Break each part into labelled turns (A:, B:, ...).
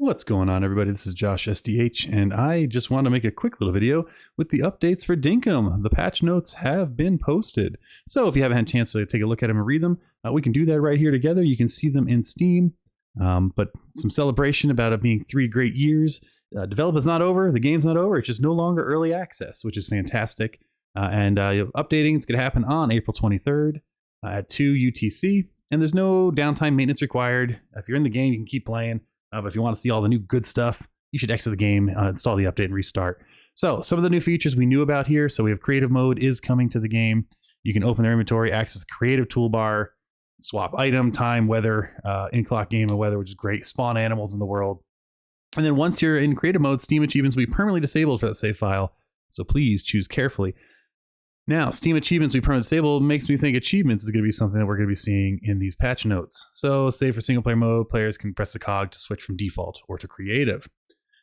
A: What's going on, everybody? This is Josh SDH, and I just want to make a quick little video with the updates for Dinkum. The patch notes have been posted. So if you haven't had a chance to take a look at them and read them, we can do that right here together. You can see them in Steam, but some celebration about it being 3 great years. Development's not over. The game's not over. It's just no longer early access, which is fantastic. Updating, it's going to happen on April 23rd at 2 UTC, and there's no downtime maintenance required. If you're in the game, you can keep playing. But if you want to see all the new good stuff, you should exit the game, install the update, and restart. So some of the new features we knew about here. So we have creative mode is coming to the game. You can open their inventory, access the creative toolbar, swap item, time, weather, in-clock game and weather, which is great. Spawn animals in the world. And then once you're in creative mode, Steam achievements will be permanently disabled for that save file. So please choose carefully. Now, Steam achievements we permanently disabled makes me think achievements is going to be something that we're going to be seeing in these patch notes. So, say for single player mode, players can press the cog to switch from default or to creative.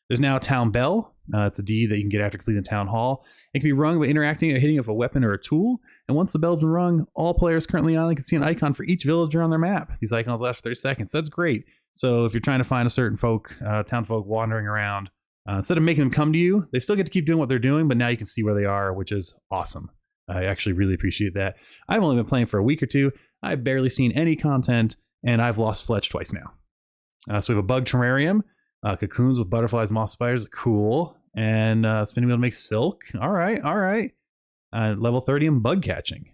A: There's now a town bell. It's a D that you can get after completing the town hall. It can be rung by interacting or hitting with a weapon or a tool. And once the bell's been rung, all players currently on it can see an icon for each villager on their map. These icons last for 30 seconds. That's great. So if you're trying to find a certain town folk wandering around, instead of making them come to you, they still get to keep doing what they're doing, but now you can see where they are, which is awesome. I actually really appreciate that. I've only been playing for a week or two. I've barely seen any content, and I've lost Fletch twice now. So we have a bug terrarium, cocoons with butterflies, moss spiders, cool, and spinning wheel to make silk. All right. Level 30 in bug catching.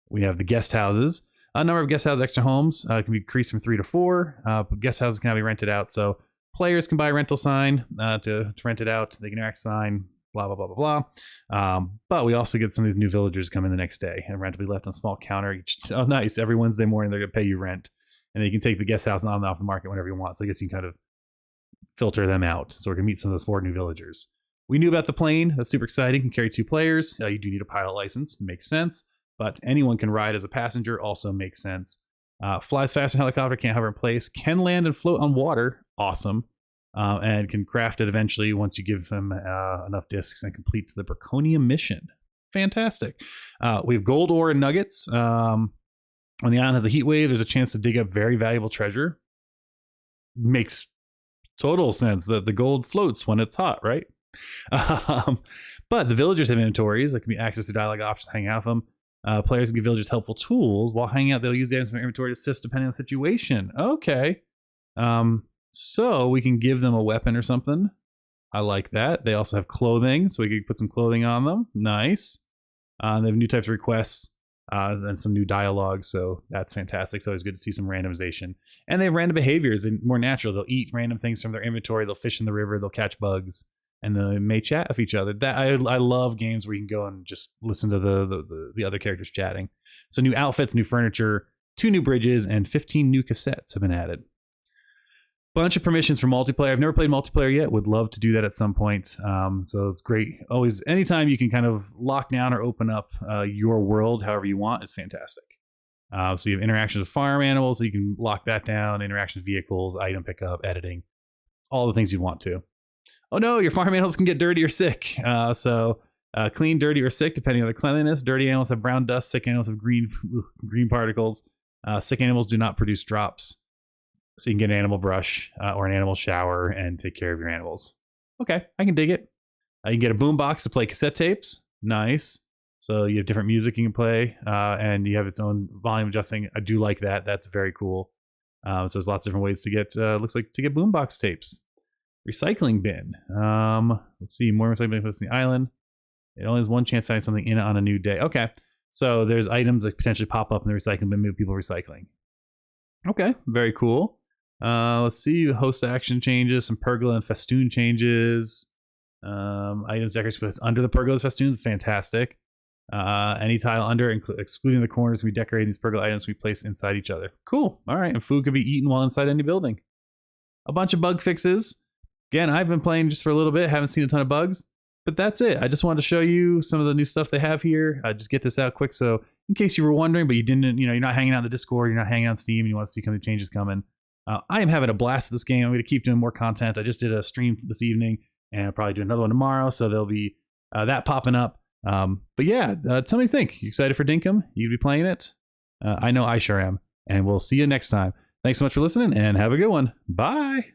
A: We have the guest houses. A number of guest house extra homes can be increased from 3 to 4. Guest houses can now be rented out, so players can buy a rental sign to rent it out. They can interact sign. Blah, blah, blah, blah, blah. But we also get some of these new villagers coming the next day, and rent will be left on a small counter. Oh, nice. Every Wednesday morning, they're going to pay you rent. And then you can take the guest house on and off the market whenever you want. So I guess you can kind of filter them out. So we're going to meet some of those 4 new villagers. We knew about the plane. That's super exciting. Can carry 2 players. You do need a pilot license. Makes sense. But anyone can ride as a passenger. Also makes sense. Flies fast in helicopter. Can't hover in place. Can land and float on water. Awesome. And can craft it eventually once you give them enough discs and complete the Braconium mission. Fantastic. We have gold ore and nuggets. When the island has a heat wave, there's a chance to dig up very valuable treasure. Makes total sense that the gold floats when it's hot, right? But the villagers have inventories that can be accessed through dialogue options, hang out with them. Players can give villagers helpful tools. While hanging out, they'll use the items from their inventory to assist depending on the situation. Okay. So we can give them a weapon or something. I like that. They also have clothing, so we can put some clothing on them. Nice. They have new types of requests and some new dialogue, so that's fantastic. So it's good to see some randomization. And they have random behaviors and more natural. They'll eat random things from their inventory. They'll fish in the river. They'll catch bugs, and they may chat with each other. That I love games where you can go and just listen to the other characters chatting. So new outfits, new furniture, 2 new bridges, and 15 new cassettes have been added. Bunch of permissions for multiplayer. I've never played multiplayer yet. Would love to do that at some point. So it's great. Always, anytime you can kind of lock down or open up your world however you want, it's fantastic. So you have interactions with farm animals, so you can lock that down. Interactions with vehicles, item pickup, editing, all the things you'd want to. Oh no, your farm animals can get dirty or sick. Clean, dirty, or sick, depending on the cleanliness. Dirty animals have brown dust. Sick animals have green particles. Sick animals do not produce drops. So you can get an animal brush or an animal shower and take care of your animals. Okay, I can dig it. You can get a boombox to play cassette tapes. Nice. So you have different music you can play, and you have its own volume adjusting. I do like that. That's very cool. So there's lots of different ways to get, looks like, to get boombox tapes. Recycling bin. Let's see, more recycling bins on the island. It only has 1 chance to find something in it on a new day. Okay, so there's items that potentially pop up in the recycling bin, move people recycling. Okay, very cool. Let's see, host action changes, some pergola and festoon changes. Items decorated under the pergola festoons, fantastic. Any tile under, excluding the corners, we decorate these pergola items we place inside each other. Cool. All right, and food can be eaten while inside any building. A bunch of bug fixes. Again, I've been playing just for a little bit, haven't seen a ton of bugs, but that's it. I just wanted to show you some of the new stuff they have here. Just get this out quick, so in case you were wondering, but you didn't, you're not hanging out in the Discord, you're not hanging out on Steam, and you want to see some of the changes coming. I am having a blast with this game. I'm going to keep doing more content. I just did a stream this evening, and I'll probably do another one tomorrow, so there'll be that popping up. But yeah, tell me what you think. You excited for Dinkum? You'd be playing it? I know I sure am. And we'll see you next time. Thanks so much for listening, and have a good one. Bye.